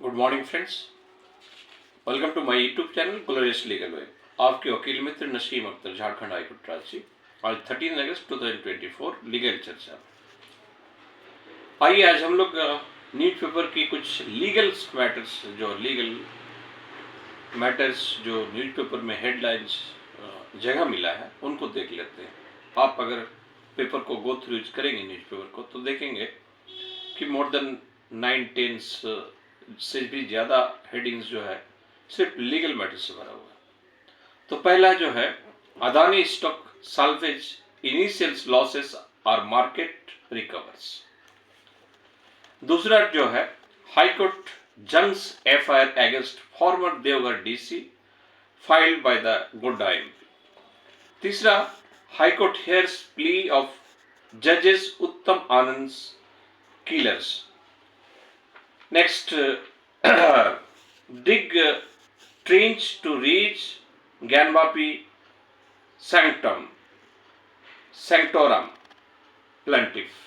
Good morning friends, welcome to my YouTube channel glorious legal web. आपके वकील मित्र Naseem Akhtar, Jharkhand high court Ranchi. आज 13 अगस्त 2024 लीगल चर्चा। आइए आज हम लोग न्यूज़पेपर की कुछ लीगल मैटर्स जो न्यूज़पेपर में हेडलाइंस जगह मिला है उनको देख लेते हैं। आप अगर पेपर को गो थ्रू करेंगे न्यूज़पेपर को तो देखेंगे कि मोर देन 9-10 से भी ज़्यादा हेडिंग्स जो है सिर्फ लीगल मैटर से भरा हुआ है। तो पहला जो है, Adani stock salvage initial losses और मार्केट रिकवर्स। दूसरा जो है, high court junks FIR against former Deoghar DC filed by the Godda MP. तीसरा, हाईकोर्ट हेयर्स प्ली ऑफ जजेस Uttam Anand killers. Next, dig trench to reach Ganbapi Sanctorum plaintiff.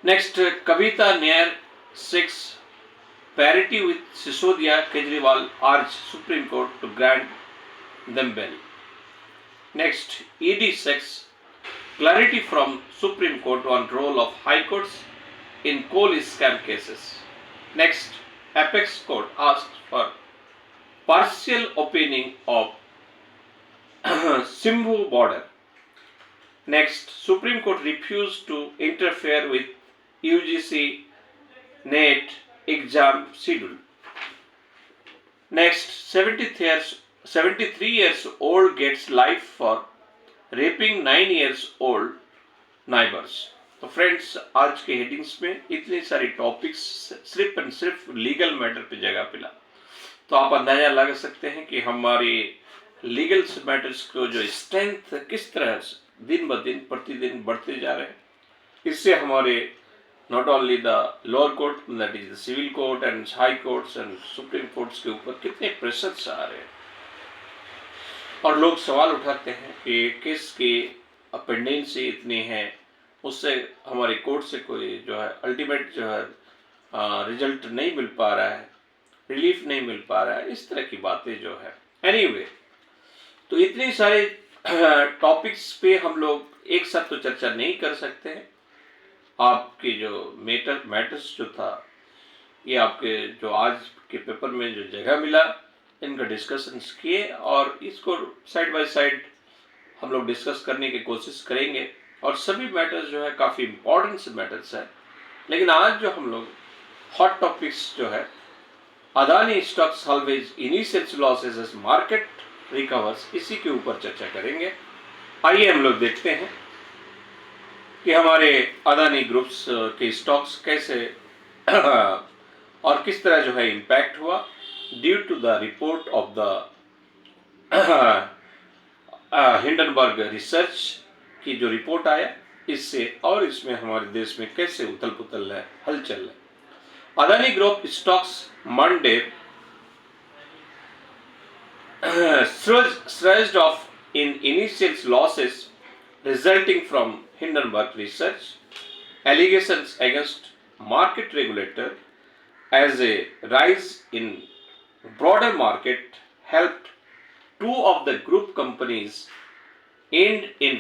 Next, Kavita Nair 6 parity with Sisodia Kejriwal urge Supreme Court to grant them bail. Next, ED 6 clarity from Supreme Court on role of High Courts in coal scam cases. Next, Apex Court asked for partial opening of Simbu border. Next, Supreme Court refused to interfere with UGC NET exam schedule. Next, 73 years old gets life for raping 9 years old neighbors. तो friends, आज के headings में इतनी सारी topics सिर्फ and सिर्फ legal matter पे जगह पिला, तो आप अंदाजा लगा सकते हैं कि हमारी लीगल मैटर्स को जो स्ट्रेंथ किस तरह से दिन ब दिन प्रतिदिन बढ़ते जा रहे हैं। इससे हमारे not only the lower court, that is the civil court and high courts and supreme courts के ऊपर कितने प्रेशर्स आ रहे हैं, और लोग सवाल उठाते हैं कि केस की अपेंडेंसी इतनी है, उससे हमारी कोर्ट से कोई जो है अल्टीमेट जो है रिजल्ट नहीं मिल पा रहा है, रिलीफ नहीं मिल पा रहा है, इस तरह की बातें जो है। एनीवे, तो इतने सारे टॉपिक्स पे हम लोग एक साथ तो चर्चा नहीं कर सकते हैं। आपकी जो मैटर्स जो था, ये आपके जो आज के पेपर में जो जगह मिला, इनका डिस्कशंस किए और इसको साइड बाय साइड हम लोग डिस्कस करने की कोशिश करेंगे। और सभी मैटर्स जो है काफ़ी इंपॉर्टेंट मैटर्स है, लेकिन आज जो हम लोग हॉट टॉपिक्स जो है, Adani stock salvage initial losses as market recovers, इसी के ऊपर चर्चा करेंगे। आइए हम लोग देखते हैं कि हमारे अदानी ग्रुप्स के स्टॉक्स कैसे और किस तरह जो है इम्पैक्ट हुआ due to the report of the Hindenburg research की जो रिपोर्ट आया इससे, और इसमें हमारे देश में कैसे उथल पुथल है, हलचल है। Adani group stocks Monday surged off in initial losses resulting from Hindenburg research allegations against market regulator, as a rise in broader market helped two of the group companies end in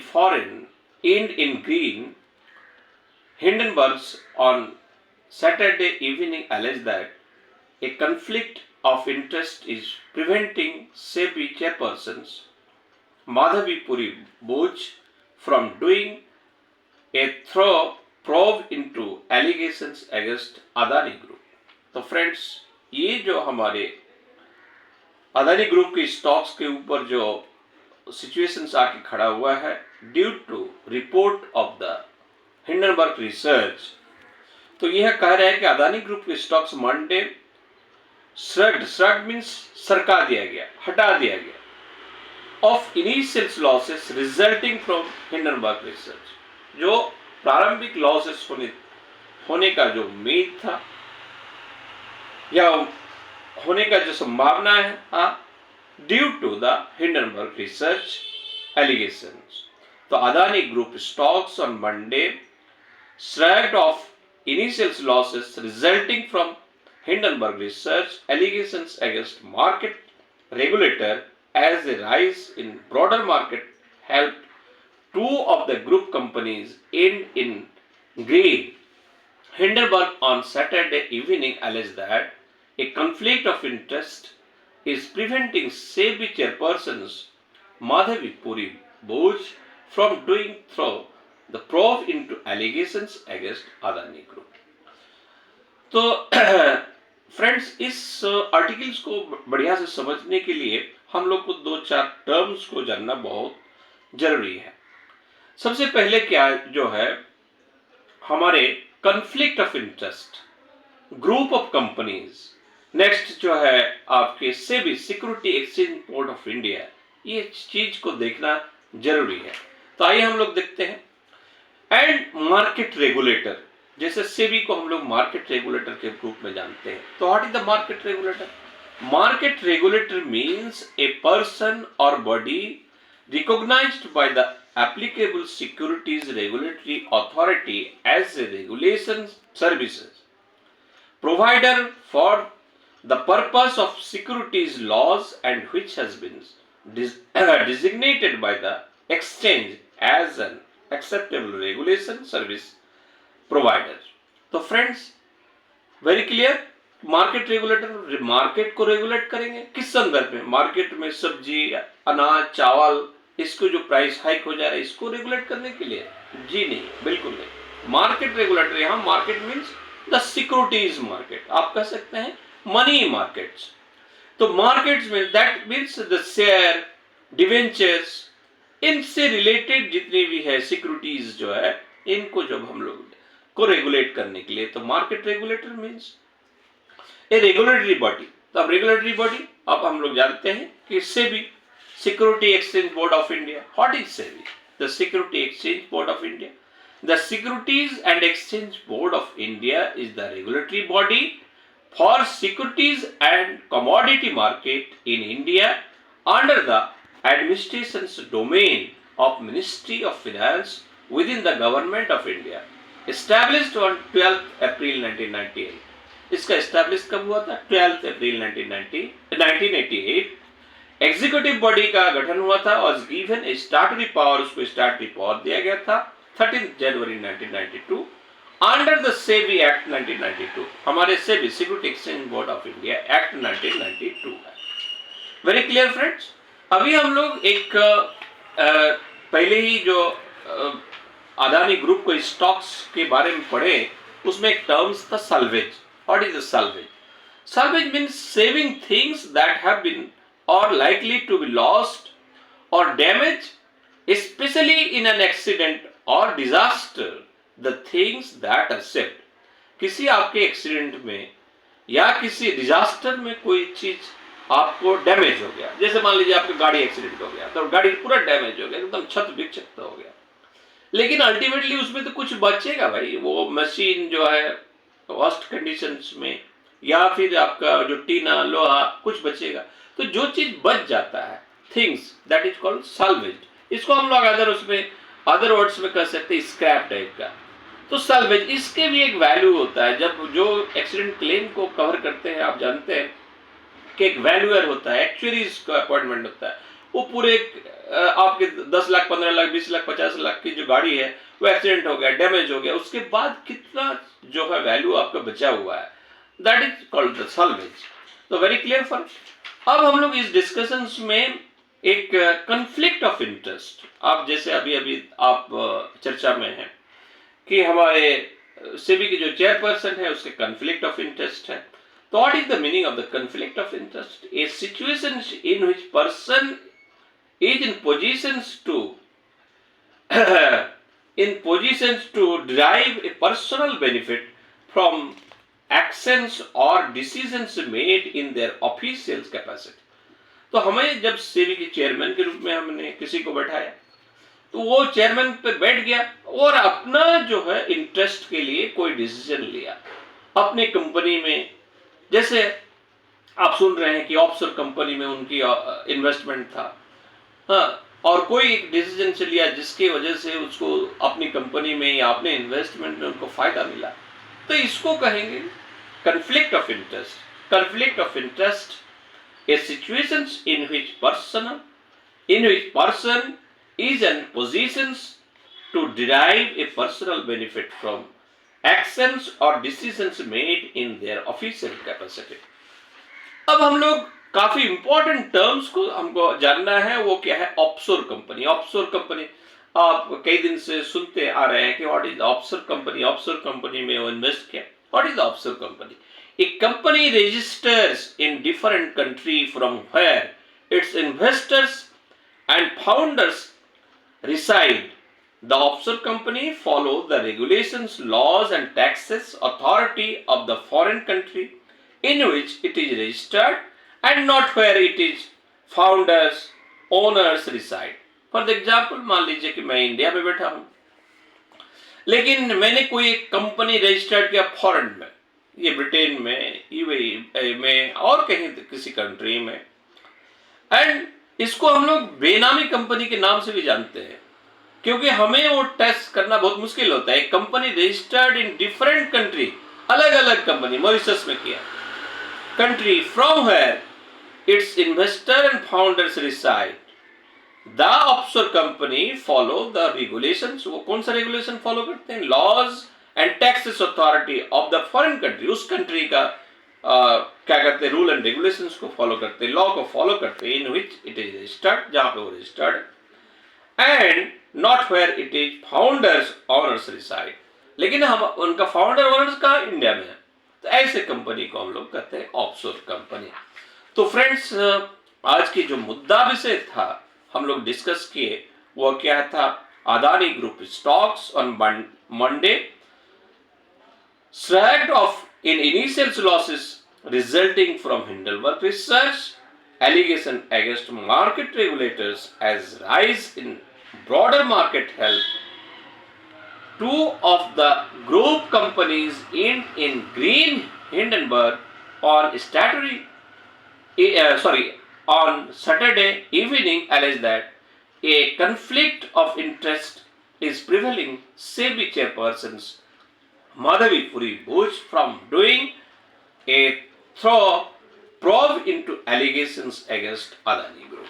green. Hindenburg's on Saturday evening alleged that a conflict of interest is preventing SEBI chairpersons Madhavi Puri Boj from doing a thorough probe into allegations against Adani Group. तो friends, ये जो हमारे Adani group के stocks के ऊपर जो situations आके खड़ा हुआ है due to report of the Hindenburg research, तो यह कह रहा है कि अदानी ग्रुप के स्टॉक्स मंडे श्रग्ड मीन्स सरका दिया गया, हटा दिया गया, off initial losses resulting from Hindenburg research, जो प्रारंभिक लॉसेस होने का जो उम्मीद था या होने का जो संभावना है due to the Hindenburg research allegations. तो Adani group stocks on Monday shrugged off initial losses resulting from Hindenburg research allegations against market regulator as a rise in broader market helped two of the group companies end in greed. Hindenburg on Saturday evening alleged that a conflict of interest is preventing SEBI chairpersons Madhavi Puri Bose from doing through the probe into allegations against Adani Group. तो friends, इस articles को बढ़िया से समझने के लिए हम लोग को दो चार टर्म्स को जानना बहुत जरूरी है। सबसे पहले क्या जो है, हमारे conflict of interest, group of companies. Next जो है आपके SEBI, security exchange board of India, ये चीज को देखना जरूरी है। तो आइए हम लोग देखते हैं। एंड मार्केट रेगुलेटर, जैसे सेबी को हम लोग मार्केट रेगुलेटर के रूप में जानते हैं। तो what is the market regulator? Market regulator means a person और body recognized by the applicable securities regulatory authority as a regulation services provider for the purpose of securities laws and which has been designated by the exchange as an acceptable regulation service provider. तो friends, very clear, market regulator market को regulate करेंगे किस संदर्भ में? Market में सब्जी, अनाज, चावल, इसको जो प्राइस हाइक हो जा रहा है, इसको रेगुलेट करने के लिए? जी नहीं, बिल्कुल नहीं। मार्केट रेगुलेटर, यहाँ market means the securities market, आप कह सकते हैं मनी मार्केट्स। तो मार्केट्स में that means the share, debentures, इनसे रिलेटेड जितनी भी है सिक्योरिटीज जो है, इनको जब हम लोग को रेगुलेट करने के लिए, तो मार्केट रेगुलेटर मीन्स ए रेगुलेटरी बॉडी। तो अब रेगुलेटरी बॉडी, अब हम लोग जानते हैं कि SEBI, Security Exchange Board of India. What is SEBI? The Security Exchange Board of India. The Securities and Exchange Board of India is the regulatory body for securities and commodity market in India under the administration's domain of Ministry of Finance within the Government of India. Established on 12th April 1998. इसका establish कब हुआ था? 12th अप्रैल 1988। Executive body का गठन हुआ था और given ए statutory power, उसको स्टैट्यूटरी पावर दिया गया था 13 जनवरी 1992 अंडर द सेबी एक्ट 1992। हमारे SEBI, security exchange board of India act 1992 है। Very clear friends. अभी हम लोग एक पहले ही जो अदानी ग्रुप को स्टॉक्स के बारे में पढ़े, उसमें एक टर्म्स था salvage. What is the salvage? Salvage means saving things that have been or likely to be lost or damaged, especially in an accident or disaster, the things that are saved. किसी आपके accident में या किसी disaster में कोई चीज आपको damage हो गया, जैसे मान लीजिए आपकी गाड़ी एक्सीडेंट हो गया, तो गाड़ी पूरा डैमेज हो गया, एकदम छत विक्षत हो गया, लेकिन अल्टीमेटली उसमें तो कुछ बचेगा भाई। वो मशीन जो है वर्स्ट कंडीशंस में, या फिर आपका जो टीना, लोहा, कुछ बचेगा। तो जो चीज बच जाता है, थिंग्स, दैट इज कॉल्ड सल्वेज। इसको हम लोग अदर वर्ड्स में कह सकते हैं स्क्रैप टाइप का। तो सल्वेज, इसके भी एक वैल्यू होता है। जब जो एक्सीडेंट क्लेम को कवर करते हैं, आप जानते हैं कि एक वैल्यूअर होता है, एक्चुअरीज का अपॉइंटमेंट होता है। वो पूरे आपके 10 लाख, 15 लाख, 20 लाख, 50 लाख की जो गाड़ी है, वो एक्सीडेंट हो गया, डैमेज हो गया, उसके बाद कितना जो है वैल्यू आपका बचा हुआ है, दैट इज कॉल्ड द सल्वेज। तो वेरी क्लियर फॉर। अब हम लोग इस डिस्कशंस में एक कॉन्फ्लिक्ट ऑफ इंटरेस्ट, आप जैसे अभी आप चर्चा में हैं कि हमारे सेबी के जो चेयरपर्सन है उसके कॉन्फ्लिक्ट ऑफ इंटरेस्ट है। तो what is the meaning of the conflict of interest? A situation in which person is in positions to derive a personal benefit from actions or decisions made in their official capacity. तो हमें जब सेबी के chairman के रूप में हमने किसी को बैठाया, तो वो चेयरमैन पे बैठ गया और अपना जो है इंटरेस्ट के लिए कोई डिसीजन लिया अपनी कंपनी में। जैसे आप सुन रहे हैं कि ऑफशोर कंपनी में उनकी इन्वेस्टमेंट था, हाँ, और कोई एक डिसीजन से लिया जिसकी वजह से उसको अपनी कंपनी में या अपने इन्वेस्टमेंट में उनको फायदा मिला, तो इसको कहेंगे conflict of interest. Conflict of interest is situations in which person is in positions to derive a personal benefit from actions or decisions made in their official capacity. अब हम लोग काफी इंपॉर्टेंट टर्म्स को हमको जानना है, वो क्या है? Offshore company. ऑफशोर कंपनी आप कई दिन से सुनते आ रहे हैं कि what is offshore company. Offshore company में वो इन्वेस्ट किया। What is offshore company? A company registers in different country from where its investors and founders reside. The offshore company follow the regulations, laws and taxes authority of the foreign country in which it is registered and not where it is founders, owners reside. For example, मान लीजिए कि मैं India में बैठा हूं, लेकिन मैंने कोई एक कंपनी रजिस्टर्ड किया फॉरेन में, ये ब्रिटेन में, यूएई में और कहीं किसी कंट्री में, एंड इसको हम लोग बेनामी कंपनी के नाम से भी जानते हैं, क्योंकि हमें वो टेस्ट करना बहुत मुश्किल होता है। Company registered in different country, अलग अलग कंपनी, मॉरिशस में किया, country from where its investor and founders reside. The offshore company follow the regulations. वो कौन सा रेगुलेशन फॉलो करते हैं? Laws and taxes authority of the foreign country. उस कंट्री का क्या करते हैं? रूल एंड रेगुलेशंस को फॉलो करते हैं, लॉ को फॉलो करते हैं, in which it is registered, जहां पे वो registered, and not where it is founders owners reside. लेकिन हम उनका फाउंडर ऑनर्स का इंडिया में है, तो ऐसे कंपनी को हम लोग कहते हैं ऑफशोर कंपनी। तो फ्रेंड्स, आज की जो मुद्दा विषय था हम लोग डिस्कस किए, वो क्या था? Adani group stocks on Monday shrugged off in initial losses resulting from Hindenburg research, allegation against market regulators as rise in broader market health. Two of the group companies in Green Hindenburg on on Saturday evening alleged that a conflict of interest is prevailing. SEBI chairpersons Madhavi Puri Bush from doing a thorough probe into allegations against Adani Group.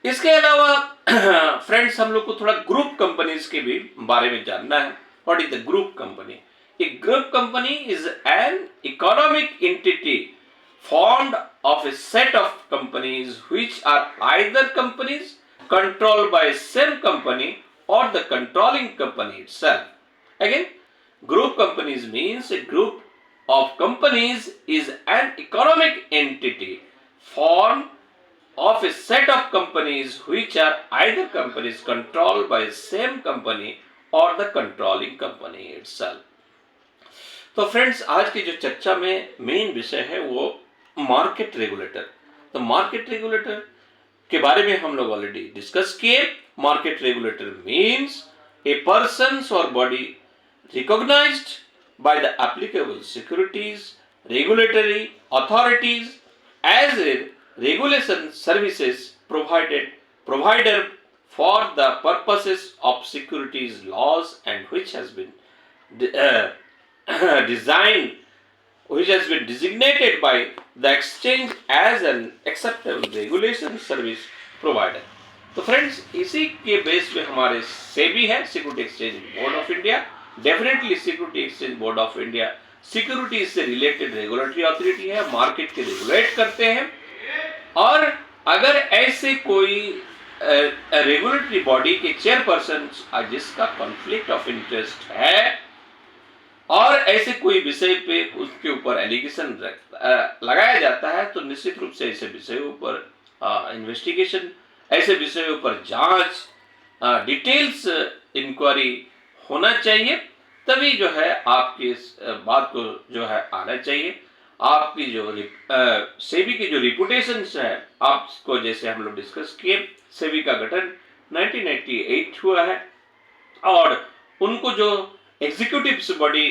इसके अलावा friends, हम लोग को थोड़ा group companies के भी बारे में जानना है। What is the group company? A group company is an economic entity formed of a set of companies which are either companies controlled by same company or the controlling company itself. Again, group companies means a group of companies is an economic entity formed of a set of companies which are either companies controlled by same company or the controlling company itself. तो friends, आज की जो चर्चा में main विषय है वो market regulator. तो मार्केट रेगुलेटर के बारे में हम लोग ऑलरेडी डिस्कस किए। Market regulator means a person और body recognized by the applicable securities regulatory authorities as a regulation services provider for the purposes of securities laws and which has been designated by the exchange as an acceptable regulation service provider. तो friends, इसी के base पे हमारे सेबी है, security exchange board of India. Definitely security exchange board of India security से related regulatory authority है, market के regulate करते हैं। और अगर ऐसे कोई रेगुलेटरी बॉडी के चेयरपर्सन जिसका कॉन्फ्लिक्ट ऑफ इंटरेस्ट है और ऐसे कोई विषय पे उसके ऊपर एलिगेशन लगाया जाता है, तो निश्चित रूप से ऐसे विषयों पर इन्वेस्टिगेशन, ऐसे विषयों पर जांच, डिटेल्स इंक्वायरी होना चाहिए। तभी जो है आपकी इस बात को जो है आना चाहिए। आपकी जो सेबी की जो रिपुटेशन है, आपको जैसे हम लोग डिस्कस किए, सेबी का गठन 1998 हुआ है और उनको जो एग्जीक्यूटिव बॉडी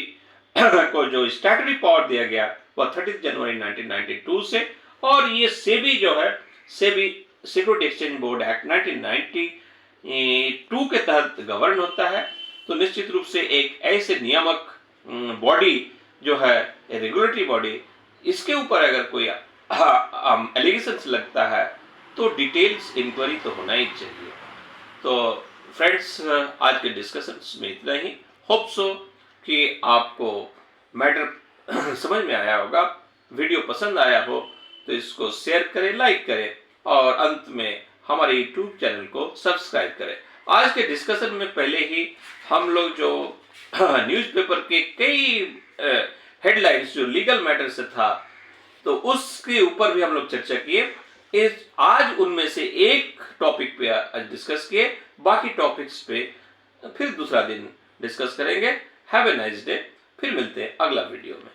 को जो स्टैट्यूटरी पावर दिया गया वह 30 जनवरी 1992 से, और ये सेबी जो है, SEBI security exchange board act 1992 के तहत गवर्न होता है। तो निश्चित रूप से एक ऐसे नियामक बॉडी जो है रेगुलेटरी बॉडी, इसके ऊपर अगर कोई एलिगेशंस लगता है तो डिटेल्स इंक्वायरी तो होना ही चाहिए। तो फ्रेंड्स, आज के डिस्कशंस में इतना ही। होप सो कि आपको मैटर समझ में आया होगा। वीडियो पसंद आया हो तो इसको शेयर करें, लाइक करें और अंत में हमारे यूट्यूब चैनल को सब्सक्राइब करें। आज के डिस्कशन में पहले ही हम लोग जो न्यूज़पेपर के कई हेडलाइंस जो लीगल मैटर से था, तो उसके ऊपर भी हम लोग चर्चा किए। आज उनमें से एक टॉपिक पे आज डिस्कस किए, बाकी टॉपिक्स पे फिर दूसरा दिन डिस्कस करेंगे। Have a nice day. फिर मिलते हैं अगला वीडियो में।